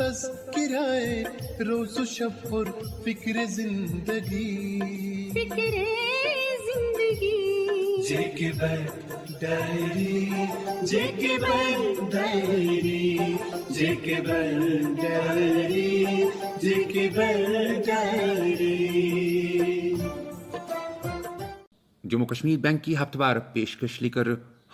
تذکرائے روز و شب پر فکر زندگی، فکر زندگی، جے کے بینک ڈائری، جے کے بینک ڈائری، جے کے بینک ڈائری، جے کے bank diary. Jammu Kashmir bank کی ہفتہ وار پیشکش لے کر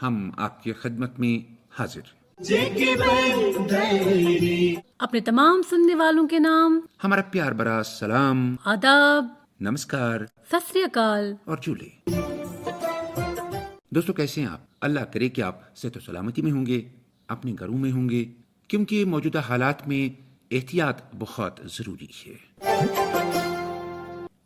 ہم آپ کی خدمت میں حاضر۔ جے کے بینک ڈائری۔ اپنے تمام سننے والوں کے نام ہمارا پیار برا سلام، آداب، نمسکار ست سری اکال اور جولے۔ دوستو کیسے ہیں آپ؟ اللہ کرے کہ آپ صحت و سلامتی میں ہوں گے، اپنے گھروں میں ہوں گے، کیونکہ موجودہ حالات میں احتیاط بہت ضروری ہے۔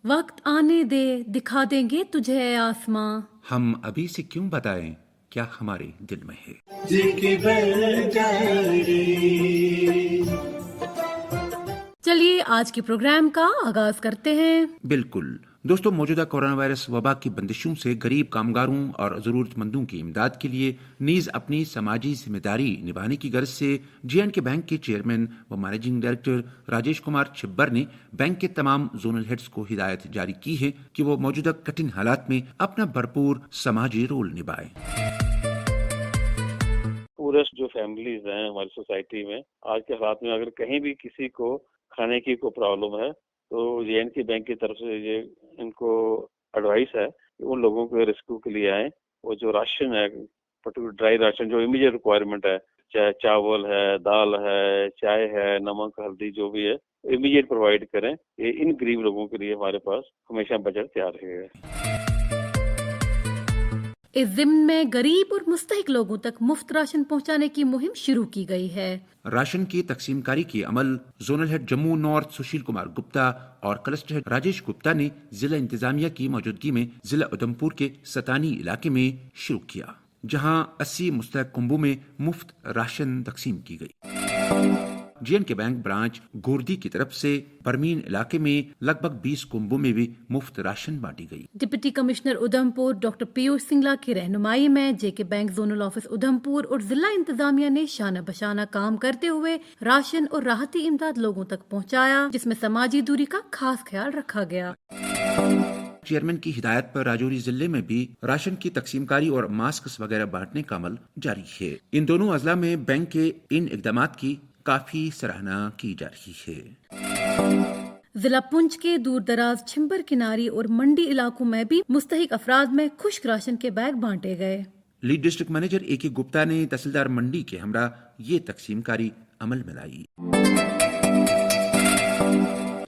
وقت آنے دے، دکھا دیں گے تجھے اے آسماں، ہم ابھی سے کیوں بتائیں کیا ہمارے دل میں ہے۔ جے کے بینک ڈائری۔ چلیے آج کے پروگرام کا آغاز کرتے ہیں۔ بالکل دوستو، موجودہ کورونا وائرس وبا کی بندشوں سے غریب کامگاروں اور ضرورت مندوں کی امداد کے لیے نیز اپنی سماجی ذمہ داری نبھانے کی غرض سے جے اینڈ کے بینک کے چیئرمین و مینیجنگ ڈائریکٹر راجیش کمار چھبر نے بینک کے تمام زونل ہیڈز کو ہدایت جاری کی ہے کہ وہ موجودہ کٹھن حالات میں اپنا بھرپور سماجی رول نبھائیں۔ پورے جو فیملیز ہیں ہماری سوسائٹی میں آج کے حالات میں اگر کہیں بھی کسی کو کھانے کی کوئی پرابلم ہے تو جے اینڈ کے بینک کی طرف سے یہ ان کو ایڈوائس ہے کہ ان لوگوں کے ریسکیو کے لیے آئیں۔ وہ جو راشن ہے پرٹیکولر ڈرائی راشن جو امیڈیٹ ریکوائرمنٹ ہے، چاہے چاول ہے، دال ہے، چائے ہے، نمک ہلدی جو بھی ہے، امیڈیٹ پرووائڈ کریں۔ یہ ان غریب لوگوں کے لیے ہمارے پاس ہمیشہ بجٹ تیار رہے گا۔ اس ضمن میں غریب اور مستحق لوگوں تک مفت راشن پہنچانے کی مہم شروع کی گئی ہے۔ راشن کی تقسیم کاری کے عمل zonal head Jammu north Sushil Kumar Gupta اور کلسٹر ہیڈ راجیش گپتا نے ضلع انتظامیہ کی موجودگی میں ضلع ادھمپور کے ستانی علاقے میں شروع کیا، جہاں 80 مستحق کنبوں میں مفت راشن تقسیم کی گئی۔ جے اینڈ کے بینک برانچ گوردی کی طرف سے برمین علاقے میں لگ بھگ 20 کنبوں میں بھی مفت راشن بانٹی گئی۔ Deputy commissioner Udhampur doctor Piyush سنگلا کی رہنمائی میں جے کے بینک زونل آفس ادھمپور اور ضلع انتظامیہ نے شانہ بشانہ کام کرتے ہوئے راشن اور راحتی امداد لوگوں تک پہنچایا، جس میں سماجی دوری کا خاص خیال رکھا گیا۔ چیئرمین کی ہدایت پر راجوری ضلع میں بھی راشن کی تقسیم کاری اور ماسکس وغیرہ بانٹنے کا عمل جاری ہے۔ ان دونوں اضلاع میں بینک کے ان اقدامات کی کافی سراہنا کی جا رہی ہے۔ ضلع پنچ کے دور دراز چھمبر کناری اور منڈی علاقوں میں بھی مستحق افراد میں خشک راشن کے بیگ بانٹے گئے۔ لیڈ ڈسٹرکٹ مینیجر اے کے گپتا نے تحصیلدار منڈی کے ہمراہ یہ تقسیم کاری عمل میں لائی۔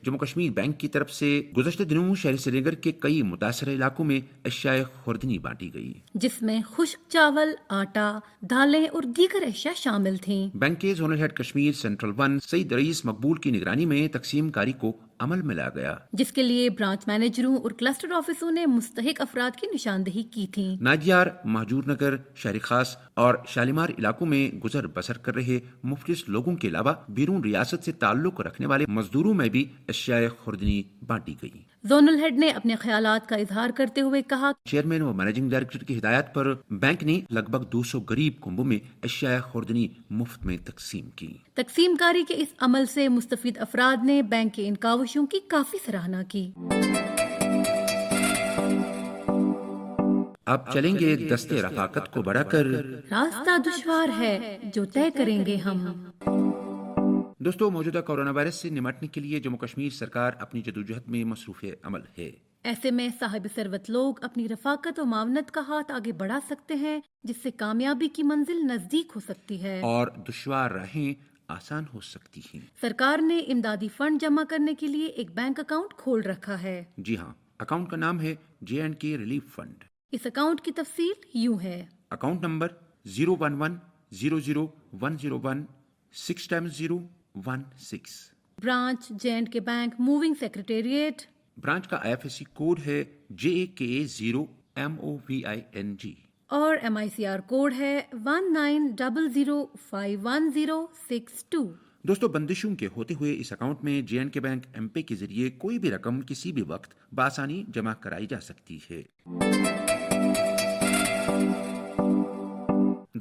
جموں کشمیر بینک کی طرف سے گزشتہ دنوں شہر سری نگر کے کئی متاثرہ علاقوں میں اشیاء خوردنی بانٹی گئی، جس میں خشک چاول، آٹا، دالیں اور دیگر اشیاء شامل تھیں۔ بینک کے زونل ہیڈ کشمیر سینٹرل 1 سعید رئیس مقبول کی نگرانی میں تقسیم کاری کو عمل میں لایا گیا، جس کے لیے برانچ مینیجروں اور کلسٹر آفسوں نے مستحق افراد کی نشاندہی کی تھی۔ ناجیار، مہجور نگر، شہر خاص اور شالیمار علاقوں میں گزر بسر کر رہے مفلس لوگوں کے علاوہ بیرون ریاست سے تعلق رکھنے والے مزدوروں میں بھی اشیاء خوردنی بانٹی گئی۔ زونل ہیڈ نے اپنے خیالات کا اظہار کرتے ہوئے کہا، چیئرمین و مینیجنگ ڈائریکٹر کی ہدایت پر بینک نے لگ بھگ 200 غریب کنبوں میں اشیاء خوردنی مفت میں تقسیم کی۔ تقسیم کاری کے اس عمل سے مستفید افراد نے بینک کے ان کاوشوں کی کافی سراہنا کی۔ اب چلیں گے دستے رفاقت کو بڑھا کر، راستہ دشوار ہے جو طے کریں گے ہم۔ دوستو موجودہ کورونا وائرس سے نمٹنے کے لیے جموں کشمیر سرکار اپنی جدوجہد میں مصروف عمل ہے۔ ایسے میں صاحب ثروت لوگ اپنی رفاقت و معاونت کا ہاتھ آگے بڑھا سکتے ہیں، جس سے کامیابی کی منزل نزدیک ہو سکتی ہے اور دشوار راہیں آسان ہو سکتی ہیں۔ سرکار نے امدادی فنڈ جمع کرنے کے لیے ایک بینک اکاؤنٹ کھول رکھا ہے۔ جی ہاں، اکاؤنٹ کا نام ہے جے اینڈ کے ریلیف فنڈ۔ اس اکاؤنٹ کی تفصیل یوں ہے۔ Account number 011001016 6x016۔ Branch J and کے بینک موونگ سیکریٹریٹ۔ برانچ کا IFSC کوڈ ہے JAKA0MOVING اور MICR کوڈ ہے 1900511062۔ دوستو بندشوں کے ہوتے ہوئے اس اکاؤنٹ میں جے اینڈ کے بینک ایم پے کے ذریعے کوئی بھی رقم کسی بھی وقت بآسانی جمع کرائی جا سکتی ہے۔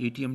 ATM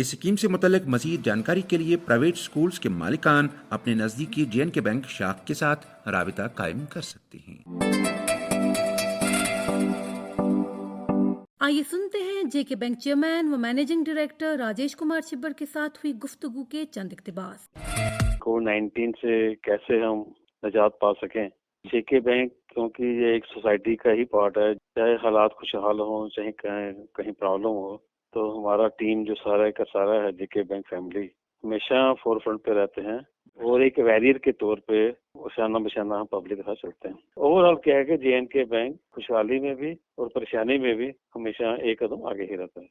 اس اسکیم سے متعلق مزید جانکاری کے لیے پرائیویٹ سکولز کے مالکان اپنے نزدیکی JNK بینک شاخ کے ساتھ رابطہ قائم کر سکتے ہیں۔ آئیے سنتے ہیں JK بینک چیئرمین و مینیجنگ ڈائریکٹر راجیش کمار چھبر کے ساتھ ہوئی گفتگو کے چند اقتباس۔ کووڈ-19 سے کیسے ہم نجات پا سکیں۔ JK بینک کیونکہ یہ ایک سوسائٹی کا ہی پارٹ ہے، چاہے حالات خوشحال ہوں چاہے کہیں پرابلم ہو، تو ہمارا ٹیم جو سارا کا سارا ہے JK بینک فیملی ہمیشہ فور فرنٹ پہ رہتے ہیں اور ایک ویریئر کے طور پہ شانہ بشانہ ہم پبلک کے ساتھ چلتے ہیں۔ اوور آل کیا ہے کہ JNK بینک خوشحالی میں بھی اور پریشانی میں بھی ہمیشہ ایک قدم آگے ہی رہتا ہے۔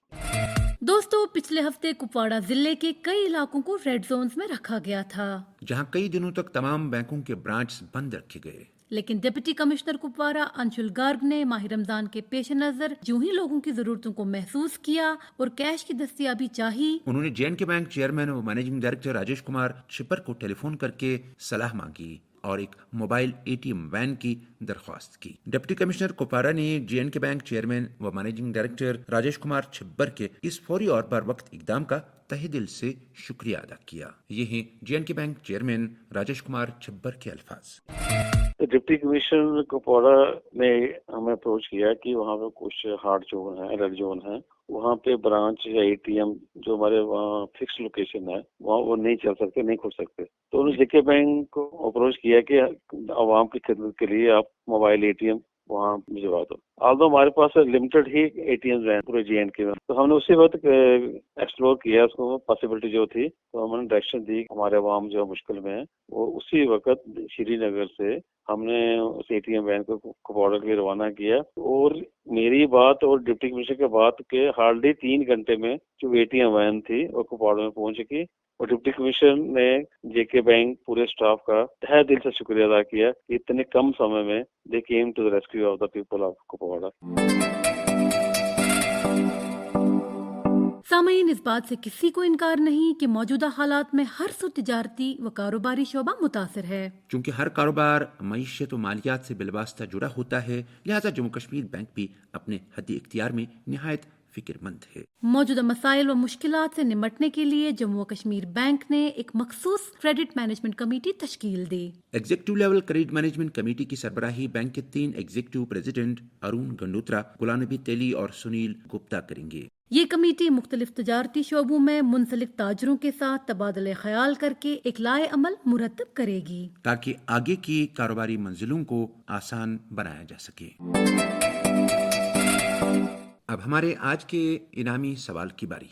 دوستو، پچھلے ہفتے کپواڑہ ضلع کے کئی علاقوں کو ریڈ زونز میں رکھا گیا تھا، جہاں کئی دنوں تک تمام بینکوں کے برانچ بند رکھے گئے۔ لیکن ڈپٹی کمشنر کپواڑہ انشل گارگ نے ماہ رمضان کے پیش نظر جو ہی لوگوں کی ضرورتوں کو محسوس کیا اور کیش کی دستیابی چاہی، انہوں نے JNK بینک چیئرمین و مینیجنگ ڈائریکٹر راجیش کمار چھپر کو ٹیلی فون کر کے صلاح مانگی اور ایک موبائل ATM وین کی درخواست کی۔ ڈپٹی کمشنر کپواڑہ نے JNK بینک چیئرمین و مینیجنگ ڈائریکٹر راجیش کمار چھبر کے اس فوری اور بر وقت اقدام کا تہہ دل سے شکریہ ادا کیا۔ یہ ہیں JNK bank chairman Rajesh Kumar Chhibber کے الفاظ۔ ڈپٹی کمشنر کپواڑہ نے ہمیں اپروچ کیا کہ وہاں پہ کچھ ہارڈ زون ہے، ریڈ زون ہے، وہاں پہ برانچ یا ATM جو ہمارے وہاں فکس لوکیشن ہے وہاں وہ نہیں چل سکتے، نہیں کھل سکتے، تو انہوں نے JK بینک کو اپروچ کیا کہ عوام کی خدمت کے لیے آپ موبائل ATM وہاں بھجوا دو۔ آلدو ہمارے پاس لمیٹڈ ہی ATMs ہیں پورے JNK میں، تو ہم نے اسی وقت ایکسپلور کیا اس کو پاسبلٹی جو تھی، تو ہم نے ڈائریکشن دی ہمارے عوام جو مشکل میں ہیں، وہ اسی وقت شری نگر سے ہم نے اس ATM وین کو کپواڑہ کے لیے روانہ کیا، اور میری بات اور ڈپٹی کمشنر کی بات کے ہارڈلی 3 گھنٹے میں جو ATM وین تھی وہ کپواڑہ میں پہنچ چکی، اور ڈپٹی کمشنر نے JK بینک پورے سٹاف کا تہہ دل سے شکریہ ادا کیا کہ اتنے کم سمے میں they came to the rescue of the people of Kupwara. سامعین، اس بات سے کسی کو انکار نہیں کہ موجودہ حالات میں ہر سو تجارتی و کاروباری شعبہ متاثر ہے۔ چونکہ ہر کاروبار معیشت و مالیات سے بالواسطہ جڑا ہوتا ہے، لہذا جموں کشمیر بینک بھی اپنے حد اختیار میں نہایت فکر مند ہے۔ موجودہ مسائل و مشکلات سے نمٹنے کے لیے جموں و کشمیر بینک نے ایک مخصوص کریڈٹ مینجمنٹ کمیٹی تشکیل دی۔ Executive level credit management committee کی سربراہی بینک کے 3 ایگزیکٹو پریزیڈنٹ ارون گنڈوترا، غلام نبی تیلی اور سنیل گپتا کریں گے۔ یہ کمیٹی مختلف تجارتی شعبوں میں منسلک تاجروں کے ساتھ تبادلہ خیال کر کے ایک لائحہ عمل مرتب کرے گی تاکہ آگے کی کاروباری منزلوں کو آسان بنایا جا سکے۔ اب ہمارے آج کے انعامی سوال کی باری۔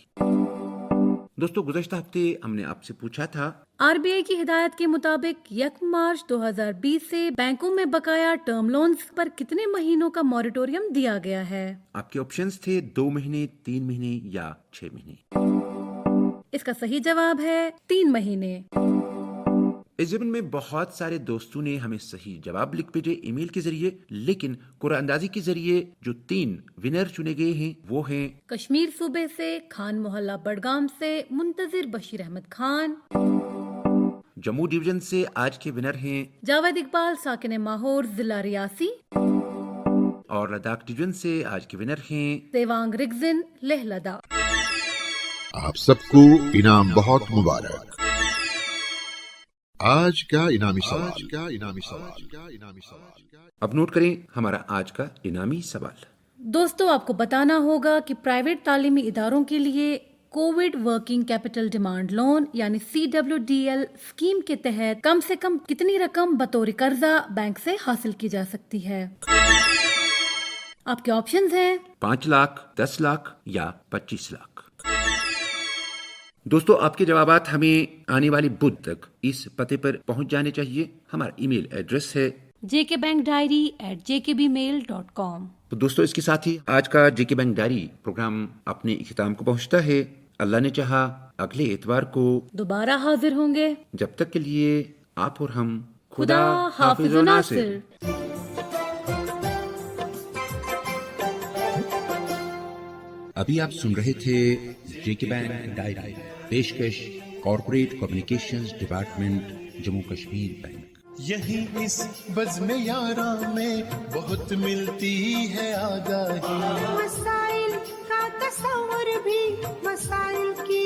دوستو، گزشتہ ہفتے ہم نے آپ سے پوچھا تھا RBI کی ہدایت کے مطابق 1 مارچ 2020 سے بینکوں میں بقایا ٹرم لونز پر کتنے مہینوں کا موریٹوریم دیا گیا ہے؟ آپ کے آپشنز تھے 2 مہینے، 3 مہینے یا 6 مہینے۔ اس کا صحیح جواب ہے 3 مہینے۔ اس ضمن میں بہت سارے دوستوں نے ہمیں صحیح جواب لکھ بھیجے ای میل کے ذریعے، لیکن قرعہ اندازی کے ذریعے جو 3 ونر چنے گئے ہیں وہ ہیں کشمیر صوبے سے خان محلہ بڑگام سے منتظر بشیر احمد خان، جموں ڈویژن سے آج کے ونر ہیں جاوید اقبال ساکن ماہور ضلع ریاسی، اور لداخ ڈویژن سے آج کے ونر ہیں سیوانگ رگزن لیہ لداخ۔ آپ سب کو انعام بہت مبارک۔ آج کا انعامی سوال۔ اب نوٹ کریں ہمارا آج کا انعامی سوال۔ دوستو، آپ کو بتانا ہوگا کہ پرائیویٹ تعلیمی اداروں کے لیے Covid working capital demand loan یعنی CWDL اسکیم کے تحت کم سے کم کتنی رقم بطور قرضہ بینک سے حاصل کی جا سکتی ہے؟ آپ کے آپشنز ہیں 5 لاکھ، 10 لاکھ یا 25 لاکھ۔ دوستو، آپ کے جوابات ہمیں آنے والی بدھ تک اس پتے پر پہنچ جانے چاہیے۔ ہمارا ای میل ایڈریس ہے jkbankdiary@jkbmail.com۔ تو دوستو، اس کے ساتھ ہی آج کا JK بینک ڈائری پروگرام اپنے اختتام کو پہنچتا ہے۔ اللہ نے چاہا اگلے اتوار کو دوبارہ حاضر ہوں گے۔ جب تک کے لیے آپ اور ہم خدا حافظ و ناصر۔ ابھی آپ سن رہے تھے JK بینک ڈائری، پیشکش corporate communications department, Jammu Kashmir bank. یہی اس بزم یاراں میں بہت ملتی ہے آگاہی، مسائل کا تصور بھی مسائل کی